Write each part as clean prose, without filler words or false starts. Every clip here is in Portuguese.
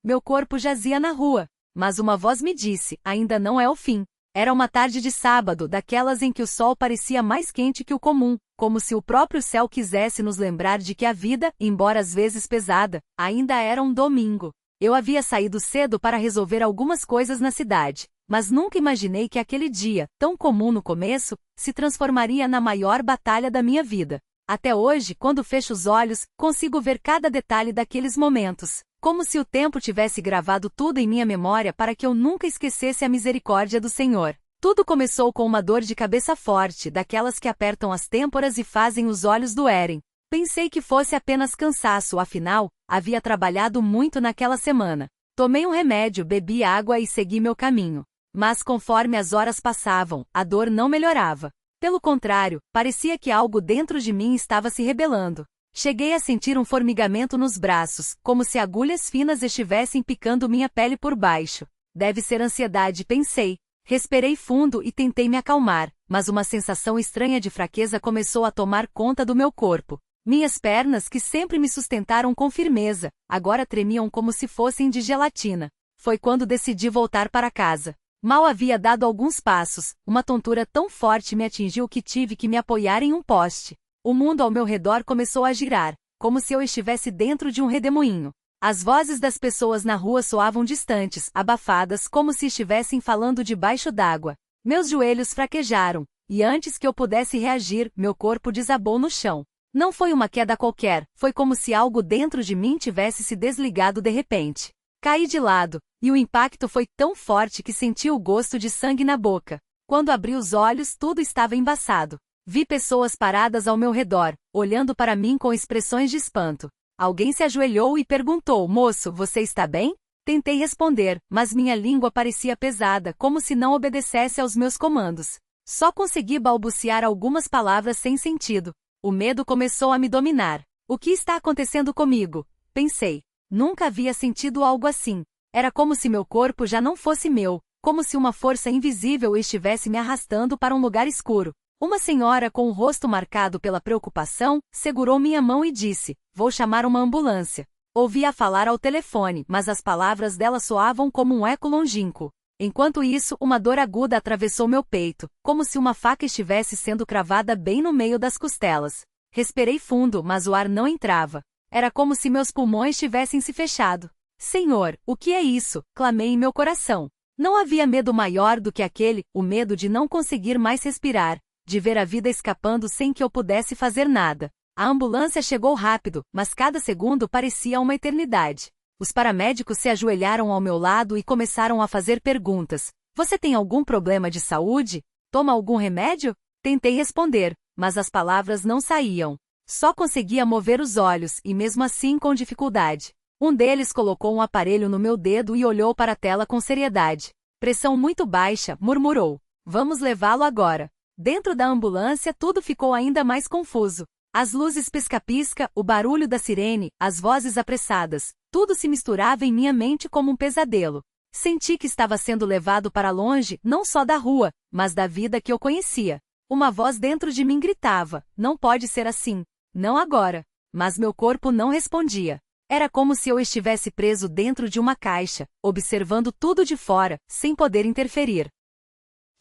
Meu corpo jazia na rua. Mas uma voz me disse, ainda não é o fim. Era uma tarde de sábado, daquelas em que o sol parecia mais quente que o comum, como se o próprio céu quisesse nos lembrar de que a vida, embora às vezes pesada, ainda era um domingo. Eu havia saído cedo para resolver algumas coisas na cidade, mas nunca imaginei que aquele dia, tão comum no começo, se transformaria na maior batalha da minha vida. Até hoje, quando fecho os olhos, consigo ver cada detalhe daqueles momentos, como se o tempo tivesse gravado tudo em minha memória para que eu nunca esquecesse a misericórdia do Senhor. Tudo começou com uma dor de cabeça forte, daquelas que apertam as têmporas e fazem os olhos doerem. Pensei que fosse apenas cansaço, afinal, havia trabalhado muito naquela semana. Tomei um remédio, bebi água e segui meu caminho. Mas conforme as horas passavam, a dor não melhorava. Pelo contrário, parecia que algo dentro de mim estava se rebelando. Cheguei a sentir um formigamento nos braços, como se agulhas finas estivessem picando minha pele por baixo. Deve ser ansiedade, pensei. Respirei fundo e tentei me acalmar, mas uma sensação estranha de fraqueza começou a tomar conta do meu corpo. Minhas pernas, que sempre me sustentaram com firmeza, agora tremiam como se fossem de gelatina. Foi quando decidi voltar para casa. Mal havia dado alguns passos, uma tontura tão forte me atingiu que tive que me apoiar em um poste. O mundo ao meu redor começou a girar, como se eu estivesse dentro de um redemoinho. As vozes das pessoas na rua soavam distantes, abafadas, como se estivessem falando debaixo d'água. Meus joelhos fraquejaram, e antes que eu pudesse reagir, meu corpo desabou no chão. Não foi uma queda qualquer, foi como se algo dentro de mim tivesse se desligado de repente. Caí de lado, e o impacto foi tão forte que senti o gosto de sangue na boca. Quando abri os olhos, tudo estava embaçado. Vi pessoas paradas ao meu redor, olhando para mim com expressões de espanto. Alguém se ajoelhou e perguntou: "Moço, você está bem?" Tentei responder, mas minha língua parecia pesada, como se não obedecesse aos meus comandos. Só consegui balbuciar algumas palavras sem sentido. O medo começou a me dominar. O que está acontecendo comigo? Pensei. Nunca havia sentido algo assim. Era como se meu corpo já não fosse meu, como se uma força invisível estivesse me arrastando para um lugar escuro. Uma senhora com o rosto marcado pela preocupação, segurou minha mão e disse: "Vou chamar uma ambulância." Ouvi-a falar ao telefone, mas as palavras dela soavam como um eco longínquo. Enquanto isso, uma dor aguda atravessou meu peito, como se uma faca estivesse sendo cravada bem no meio das costelas. Respirei fundo, mas o ar não entrava. Era como se meus pulmões tivessem se fechado. "Senhor, o que é isso?" clamei em meu coração. Não havia medo maior do que aquele, o medo de não conseguir mais respirar, de ver a vida escapando sem que eu pudesse fazer nada. A ambulância chegou rápido, mas cada segundo parecia uma eternidade. Os paramédicos se ajoelharam ao meu lado e começaram a fazer perguntas. "Você tem algum problema de saúde? Toma algum remédio?" Tentei responder, mas as palavras não saíam. Só conseguia mover os olhos, e mesmo assim com dificuldade. Um deles colocou um aparelho no meu dedo e olhou para a tela com seriedade. "Pressão muito baixa", murmurou. "Vamos levá-lo agora." Dentro da ambulância tudo ficou ainda mais confuso. As luzes pisca-pisca, o barulho da sirene, as vozes apressadas, tudo se misturava em minha mente como um pesadelo. Senti que estava sendo levado para longe, não só da rua, mas da vida que eu conhecia. Uma voz dentro de mim gritava: "Não pode ser assim. Não agora." Mas meu corpo não respondia. Era como se eu estivesse preso dentro de uma caixa, observando tudo de fora, sem poder interferir.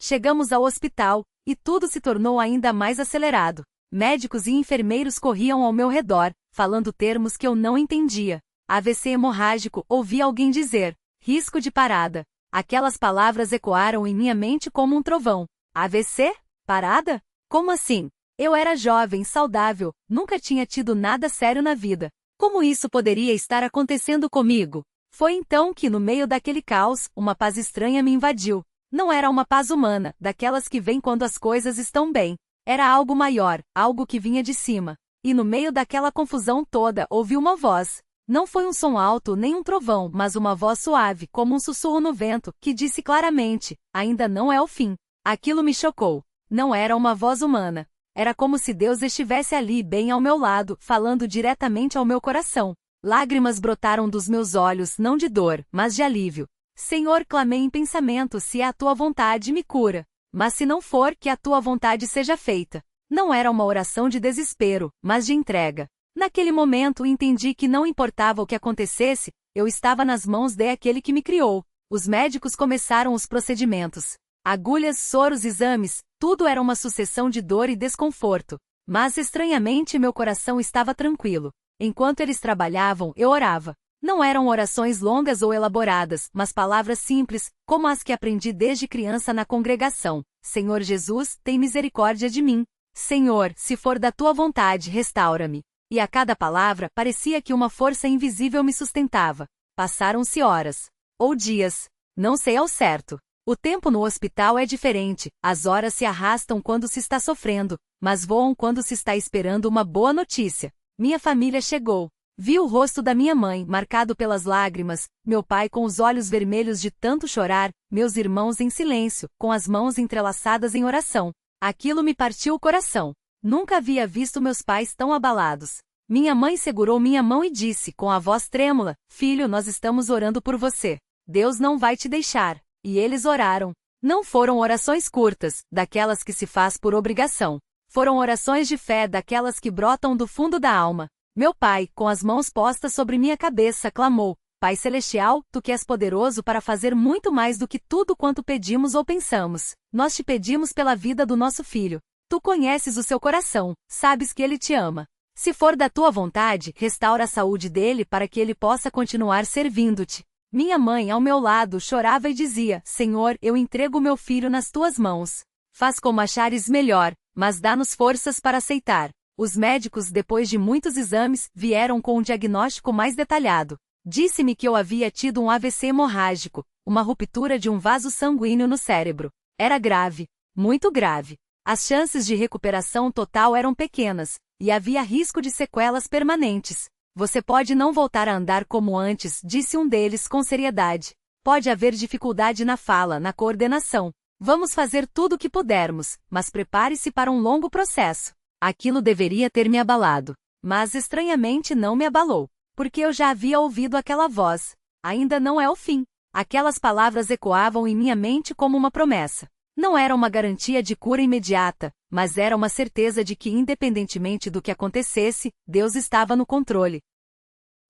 Chegamos ao hospital, e tudo se tornou ainda mais acelerado. Médicos e enfermeiros corriam ao meu redor, falando termos que eu não entendia. "AVC hemorrágico", ouvi alguém dizer. "Risco de parada." Aquelas palavras ecoaram em minha mente como um trovão. "AVC? Parada? Como assim?" Eu era jovem, saudável, nunca tinha tido nada sério na vida. Como isso poderia estar acontecendo comigo? Foi então que, no meio daquele caos, uma paz estranha me invadiu. Não era uma paz humana, daquelas que vêm quando as coisas estão bem. Era algo maior, algo que vinha de cima. E no meio daquela confusão toda, ouvi uma voz. Não foi um som alto nem um trovão, mas uma voz suave, como um sussurro no vento, que disse claramente: "Ainda não é o fim." Aquilo me chocou. Não era uma voz humana. Era como se Deus estivesse ali bem ao meu lado, falando diretamente ao meu coração. Lágrimas brotaram dos meus olhos, não de dor, mas de alívio. "Senhor", clamei em pensamento, "se é a tua vontade, me cura. Mas se não for, que a tua vontade seja feita." Não era uma oração de desespero, mas de entrega. Naquele momento entendi que não importava o que acontecesse, Eu estava nas mãos daquele que me criou. Os médicos começaram os procedimentos. Agulhas, soros, exames, tudo era uma sucessão de dor e desconforto. Mas estranhamente meu coração estava tranquilo. Enquanto eles trabalhavam, eu orava. Não eram orações longas ou elaboradas, mas palavras simples, como as que aprendi desde criança na congregação. Senhor Jesus, tem misericórdia de mim. Senhor, se for da tua vontade, restaura-me. E a cada palavra parecia que uma força invisível me sustentava. Passaram-se horas. Ou dias. Não sei ao certo. O tempo no hospital é diferente, as horas se arrastam quando se está sofrendo, mas voam quando se está esperando uma boa notícia. Minha família chegou. Vi o rosto da minha mãe, marcado pelas lágrimas, meu pai com os olhos vermelhos de tanto chorar, meus irmãos em silêncio, com as mãos entrelaçadas em oração. Aquilo me partiu o coração. Nunca havia visto meus pais tão abalados. Minha mãe segurou minha mão e disse, com a voz trêmula, filho, nós estamos orando por você. Deus não vai te deixar. E eles oraram. Não foram orações curtas, daquelas que se faz por obrigação. Foram orações de fé, daquelas que brotam do fundo da alma. Meu pai, com as mãos postas sobre minha cabeça, clamou, Pai Celestial, Tu que és poderoso para fazer muito mais do que tudo quanto pedimos ou pensamos. Nós te pedimos pela vida do nosso filho. Tu conheces o seu coração, sabes que ele te ama. Se for da Tua vontade, restaura a saúde dele para que ele possa continuar servindo-te. Minha mãe, ao meu lado, chorava e dizia, Senhor, eu entrego meu filho nas Tuas mãos. Faz como achares melhor, mas dá-nos forças para aceitar. Os médicos, depois de muitos exames, vieram com um diagnóstico mais detalhado. Disse-me que eu havia tido um AVC hemorrágico, uma ruptura de um vaso sanguíneo no cérebro. Era grave, muito grave. As chances de recuperação total eram pequenas, e havia risco de sequelas permanentes. Você pode não voltar a andar como antes, disse um deles com seriedade. Pode haver dificuldade na fala, na coordenação. Vamos fazer tudo o que pudermos, mas prepare-se para um longo processo. Aquilo deveria ter me abalado, mas estranhamente não me abalou, porque eu já havia ouvido aquela voz. Ainda não é o fim. Aquelas palavras ecoavam em minha mente como uma promessa. Não era uma garantia de cura imediata, mas era uma certeza de que, independentemente do que acontecesse, Deus estava no controle.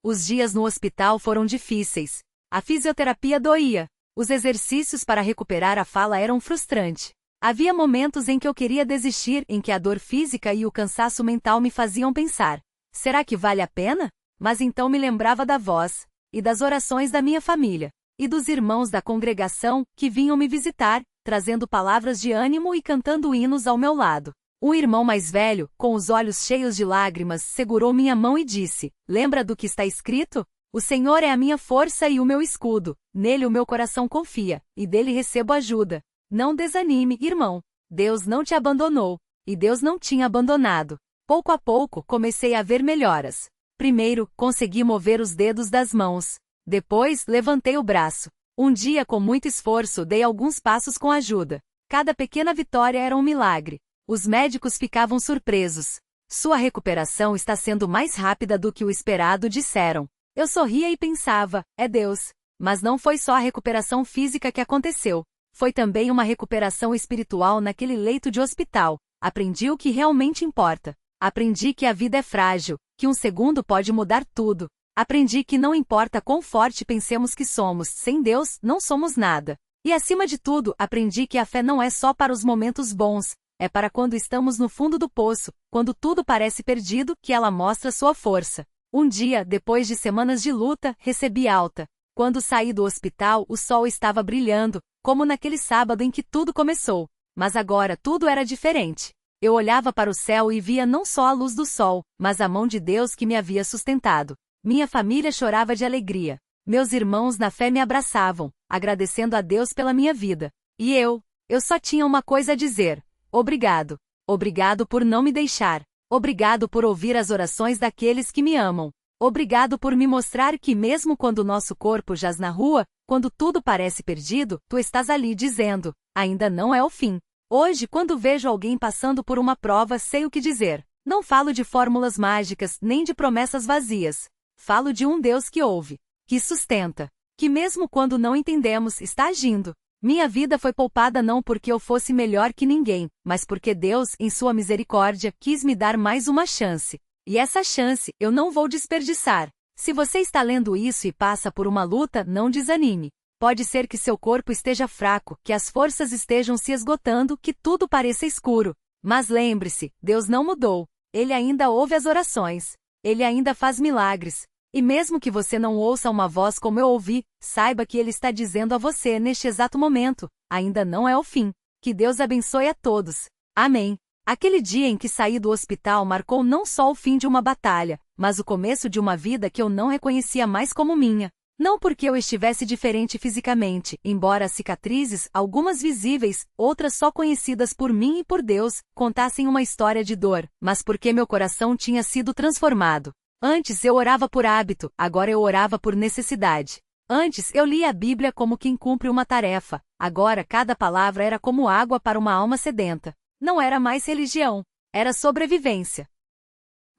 Os dias no hospital foram difíceis. A fisioterapia doía. Os exercícios para recuperar a fala eram frustrantes. Havia momentos em que eu queria desistir, em que a dor física e o cansaço mental me faziam pensar: será que vale a pena? Mas então me lembrava da voz, e das orações da minha família, e dos irmãos da congregação, que vinham me visitar, trazendo palavras de ânimo e cantando hinos ao meu lado. Um irmão mais velho, com os olhos cheios de lágrimas, segurou minha mão e disse, lembra do que está escrito? O Senhor é a minha força e o meu escudo, nele o meu coração confia, e dele recebo ajuda. Não desanime, irmão. Deus não te abandonou, e Deus não tinha abandonado. Pouco a pouco, comecei a ver melhoras. Primeiro, consegui mover os dedos das mãos. Depois, levantei o braço. Um dia, com muito esforço, dei alguns passos com ajuda. Cada pequena vitória era um milagre. Os médicos ficavam surpresos. Sua recuperação está sendo mais rápida do que o esperado, disseram. Eu sorria e pensava, é Deus. Mas não foi só a recuperação física que aconteceu. Foi também uma recuperação espiritual naquele leito de hospital. Aprendi o que realmente importa. Aprendi que a vida é frágil, que um segundo pode mudar tudo. Aprendi que não importa quão forte pensemos que somos, sem Deus, não somos nada. E acima de tudo, aprendi que a fé não é só para os momentos bons, é para quando estamos no fundo do poço, quando tudo parece perdido, que ela mostra sua força. Um dia, depois de semanas de luta, recebi alta. Quando saí do hospital, o sol estava brilhando, como naquele sábado em que tudo começou. Mas agora tudo era diferente. Eu olhava para o céu e via não só a luz do sol, mas a mão de Deus que me havia sustentado. Minha família chorava de alegria. Meus irmãos na fé me abraçavam, agradecendo a Deus pela minha vida. E eu só tinha uma coisa a dizer. Obrigado. Obrigado por não me deixar. Obrigado por ouvir as orações daqueles que me amam. Obrigado por me mostrar que mesmo quando o nosso corpo jaz na rua, quando tudo parece perdido, tu estás ali dizendo, ainda não é o fim. Hoje, quando vejo alguém passando por uma prova, sei o que dizer. Não falo de fórmulas mágicas, nem de promessas vazias. Falo de um Deus que ouve, que sustenta, que mesmo quando não entendemos, está agindo. Minha vida foi poupada não porque eu fosse melhor que ninguém, mas porque Deus, em sua misericórdia, quis me dar mais uma chance. E essa chance, eu não vou desperdiçar. Se você está lendo isso e passa por uma luta, não desanime. Pode ser que seu corpo esteja fraco, que as forças estejam se esgotando, que tudo pareça escuro. Mas lembre-se, Deus não mudou. Ele ainda ouve as orações. Ele ainda faz milagres. E mesmo que você não ouça uma voz como eu ouvi, saiba que Ele está dizendo a você neste exato momento, ainda não é o fim. Que Deus abençoe a todos. Amém. Aquele dia em que saí do hospital marcou não só o fim de uma batalha, mas o começo de uma vida que eu não reconhecia mais como minha. Não porque eu estivesse diferente fisicamente, embora as cicatrizes, algumas visíveis, outras só conhecidas por mim e por Deus, contassem uma história de dor, mas porque meu coração tinha sido transformado. Antes eu orava por hábito, agora eu orava por necessidade. Antes eu lia a Bíblia como quem cumpre uma tarefa, agora cada palavra era como água para uma alma sedenta. Não era mais religião, era sobrevivência.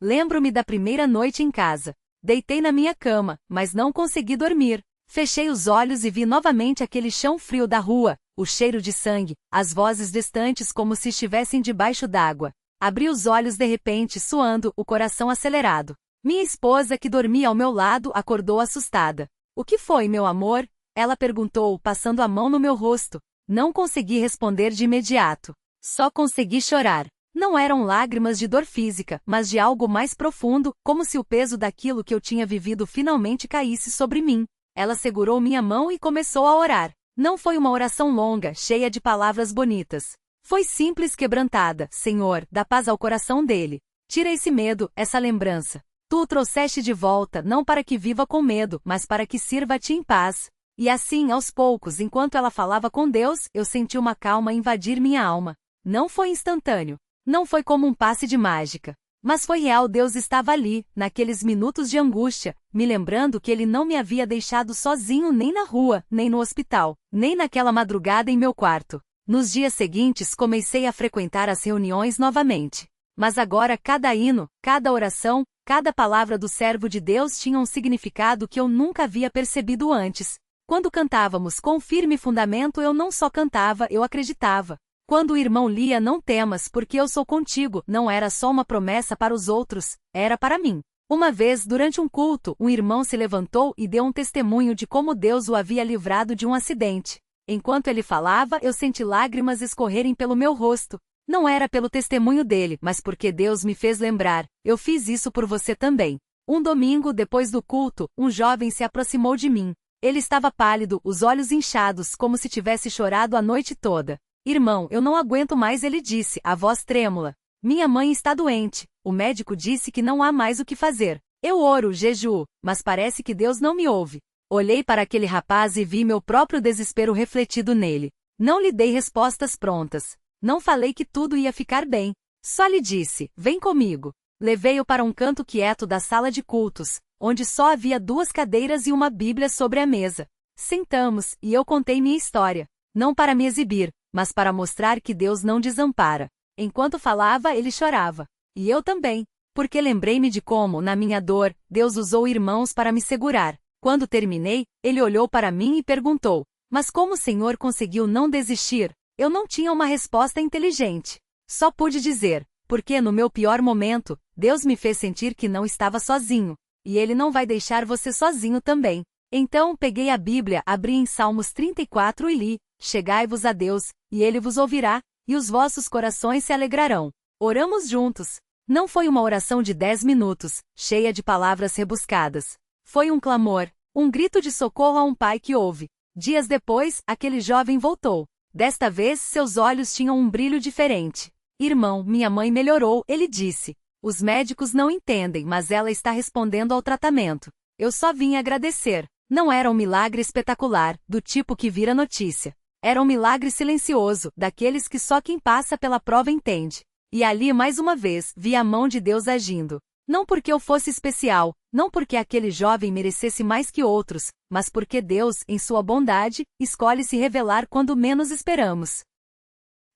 Lembro-me da primeira noite em casa. Deitei na minha cama, mas não consegui dormir. Fechei os olhos e vi novamente aquele chão frio da rua, o cheiro de sangue, as vozes distantes como se estivessem debaixo d'água. Abri os olhos de repente suando, o coração acelerado. Minha esposa, que dormia ao meu lado, acordou assustada. O que foi, meu amor? Ela perguntou, passando a mão no meu rosto. Não consegui responder de imediato. Só consegui chorar. Não eram lágrimas de dor física, mas de algo mais profundo, como se o peso daquilo que eu tinha vivido finalmente caísse sobre mim. Ela segurou minha mão e começou a orar. Não foi uma oração longa, cheia de palavras bonitas. Foi simples, quebrantada. Senhor, dá paz ao coração dele. Tira esse medo, essa lembrança. Tu o trouxeste de volta, não para que viva com medo, mas para que sirva-te em paz. E assim, aos poucos, enquanto ela falava com Deus, eu senti uma calma invadir minha alma. Não foi instantâneo. Não foi como um passe de mágica. Mas foi real, Deus estava ali, naqueles minutos de angústia, me lembrando que Ele não me havia deixado sozinho nem na rua, nem no hospital, nem naquela madrugada em meu quarto. Nos dias seguintes comecei a frequentar as reuniões novamente. Mas agora cada hino, cada oração, cada palavra do servo de Deus tinha um significado que eu nunca havia percebido antes. Quando cantávamos com firme fundamento, eu não só cantava, eu acreditava. Quando o irmão lia "Não temas, porque eu sou contigo", não era só uma promessa para os outros, era para mim. Uma vez, durante um culto, um irmão se levantou e deu um testemunho de como Deus o havia livrado de um acidente. Enquanto ele falava, eu senti lágrimas escorrerem pelo meu rosto. Não era pelo testemunho dele, mas porque Deus me fez lembrar. Eu fiz isso por você também. Um domingo, depois do culto, um jovem se aproximou de mim. Ele estava pálido, os olhos inchados, como se tivesse chorado a noite toda. Irmão, eu não aguento mais, ele disse, a voz trêmula. Minha mãe está doente. O médico disse que não há mais o que fazer. Eu oro, jejuo, mas parece que Deus não me ouve. Olhei para aquele rapaz e vi meu próprio desespero refletido nele. Não lhe dei respostas prontas. Não falei que tudo ia ficar bem. Só lhe disse, vem comigo. Levei-o para um canto quieto da sala de cultos, onde só havia 2 cadeiras e uma Bíblia sobre a mesa. Sentamos, e eu contei minha história. Não para me exibir, mas para mostrar que Deus não desampara. Enquanto falava, ele chorava. E eu também, porque lembrei-me de como, na minha dor, Deus usou irmãos para me segurar. Quando terminei, ele olhou para mim e perguntou, mas como o Senhor conseguiu não desistir? Eu não tinha uma resposta inteligente. Só pude dizer, porque no meu pior momento, Deus me fez sentir que não estava sozinho. E Ele não vai deixar você sozinho também. Então peguei a Bíblia, abri em Salmos 34 e li, chegai-vos a Deus, e Ele vos ouvirá, e os vossos corações se alegrarão. Oramos juntos. Não foi uma oração de 10 minutos, cheia de palavras rebuscadas. Foi um clamor, um grito de socorro a um pai que ouve. Dias depois, aquele jovem voltou. Desta vez, seus olhos tinham um brilho diferente. Irmão, minha mãe melhorou, ele disse. Os médicos não entendem, mas ela está respondendo ao tratamento. Eu só vim agradecer. Não era um milagre espetacular, do tipo que vira notícia. Era um milagre silencioso, daqueles que só quem passa pela prova entende. E ali, mais uma vez, vi a mão de Deus agindo. Não porque eu fosse especial, não porque aquele jovem merecesse mais que outros, mas porque Deus, em sua bondade, escolhe se revelar quando menos esperamos.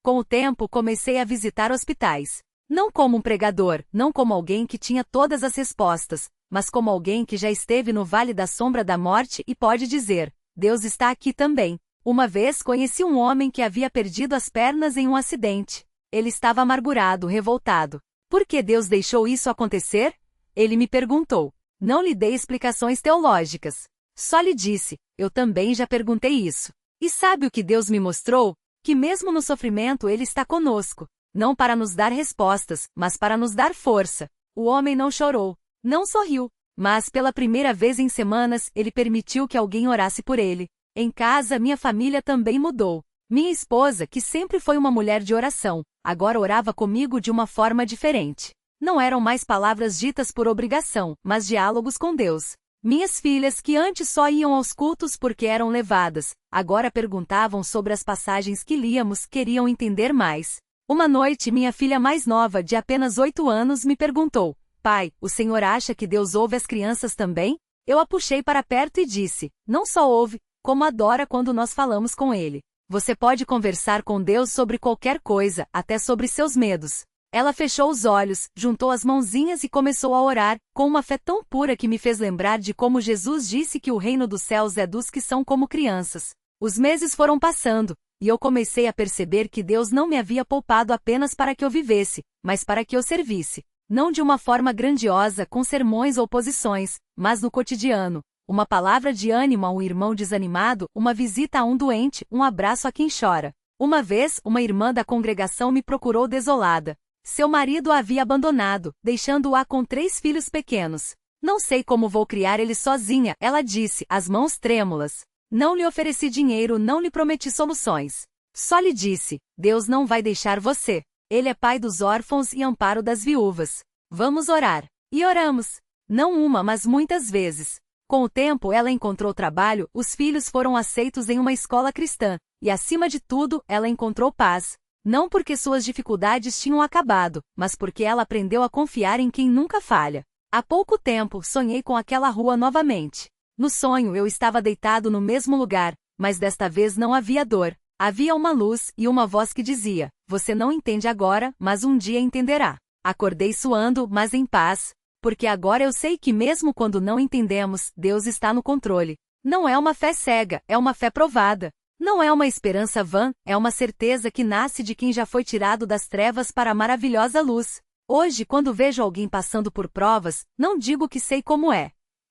Com o tempo, comecei a visitar hospitais. Não como um pregador, não como alguém que tinha todas as respostas, mas como alguém que já esteve no vale da sombra da morte e pode dizer, Deus está aqui também. Uma vez conheci um homem que havia perdido as pernas em um acidente. Ele estava amargurado, revoltado. Por que Deus deixou isso acontecer? Ele me perguntou. Não lhe dei explicações teológicas. Só lhe disse, eu também já perguntei isso. E sabe o que Deus me mostrou? Que mesmo no sofrimento Ele está conosco. Não para nos dar respostas, mas para nos dar força. O homem não chorou, não sorriu, mas pela primeira vez em semanas ele permitiu que alguém orasse por ele. Em casa minha família também mudou. Minha esposa, que sempre foi uma mulher de oração, agora orava comigo de uma forma diferente. Não eram mais palavras ditas por obrigação, mas diálogos com Deus. Minhas filhas, que antes só iam aos cultos porque eram levadas, agora perguntavam sobre as passagens que líamos, queriam entender mais. Uma noite minha filha mais nova, de apenas 8 anos, me perguntou, pai, o senhor acha que Deus ouve as crianças também? Eu a puxei para perto e disse, não só ouve, como adora quando nós falamos com Ele. Você pode conversar com Deus sobre qualquer coisa, até sobre seus medos. Ela fechou os olhos, juntou as mãozinhas e começou a orar, com uma fé tão pura que me fez lembrar de como Jesus disse que o reino dos céus é dos que são como crianças. Os meses foram passando, e eu comecei a perceber que Deus não me havia poupado apenas para que eu vivesse, mas para que eu servisse. Não de uma forma grandiosa, com sermões ou posições, mas no cotidiano. Uma palavra de ânimo a um irmão desanimado, uma visita a um doente, um abraço a quem chora. Uma vez, uma irmã da congregação me procurou desolada. Seu marido a havia abandonado, deixando-a com 3 filhos pequenos. Não sei como vou criar eles sozinha, ela disse, as mãos trêmulas. Não lhe ofereci dinheiro, não lhe prometi soluções. Só lhe disse, Deus não vai deixar você. Ele é pai dos órfãos e amparo das viúvas. Vamos orar. E oramos. Não uma, mas muitas vezes. Com o tempo ela encontrou trabalho, os filhos foram aceitos em uma escola cristã, e acima de tudo, ela encontrou paz. Não porque suas dificuldades tinham acabado, mas porque ela aprendeu a confiar em quem nunca falha. Há pouco tempo, sonhei com aquela rua novamente. No sonho eu estava deitado no mesmo lugar, mas desta vez não havia dor. Havia uma luz e uma voz que dizia, você não entende agora, mas um dia entenderá. Acordei suando, mas em paz, porque agora eu sei que mesmo quando não entendemos, Deus está no controle. Não é uma fé cega, é uma fé provada. Não é uma esperança vã, é uma certeza que nasce de quem já foi tirado das trevas para a maravilhosa luz. Hoje, quando vejo alguém passando por provas, não digo que sei como é.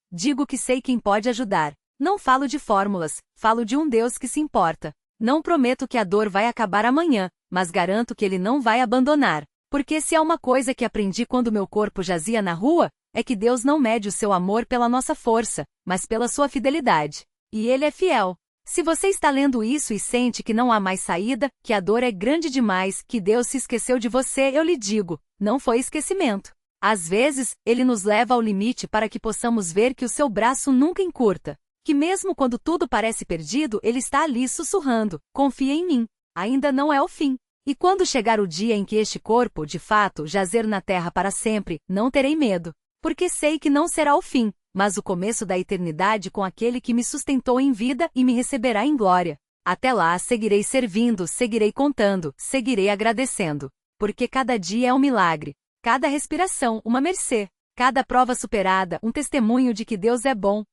Digo que sei quem pode ajudar. Não falo de fórmulas, falo de um Deus que se importa. Não prometo que a dor vai acabar amanhã, mas garanto que Ele não vai abandonar. Porque se há uma coisa que aprendi quando meu corpo jazia na rua, é que Deus não mede o seu amor pela nossa força, mas pela sua fidelidade. E Ele é fiel. Se você está lendo isso e sente que não há mais saída, que a dor é grande demais, que Deus se esqueceu de você, eu lhe digo, não foi esquecimento. Às vezes, Ele nos leva ao limite para que possamos ver que o seu braço nunca encurta. Que mesmo quando tudo parece perdido, Ele está ali sussurrando, confia em mim, ainda não é o fim. E quando chegar o dia em que este corpo, de fato, jazer na terra para sempre, não terei medo. Porque sei que não será o fim, mas o começo da eternidade com aquele que me sustentou em vida e me receberá em glória. Até lá seguirei servindo, seguirei contando, seguirei agradecendo. Porque cada dia é um milagre. Cada respiração, uma mercê. Cada prova superada, um testemunho de que Deus é bom.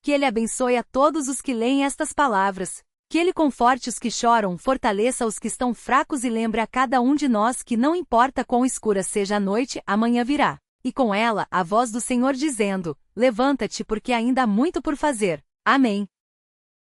Que Ele abençoe a todos os que leem estas palavras. Que Ele conforte os que choram, fortaleça os que estão fracos e lembre a cada um de nós que não importa quão escura seja a noite, amanhã virá. E com ela, a voz do Senhor dizendo, levanta-te porque ainda há muito por fazer. Amém.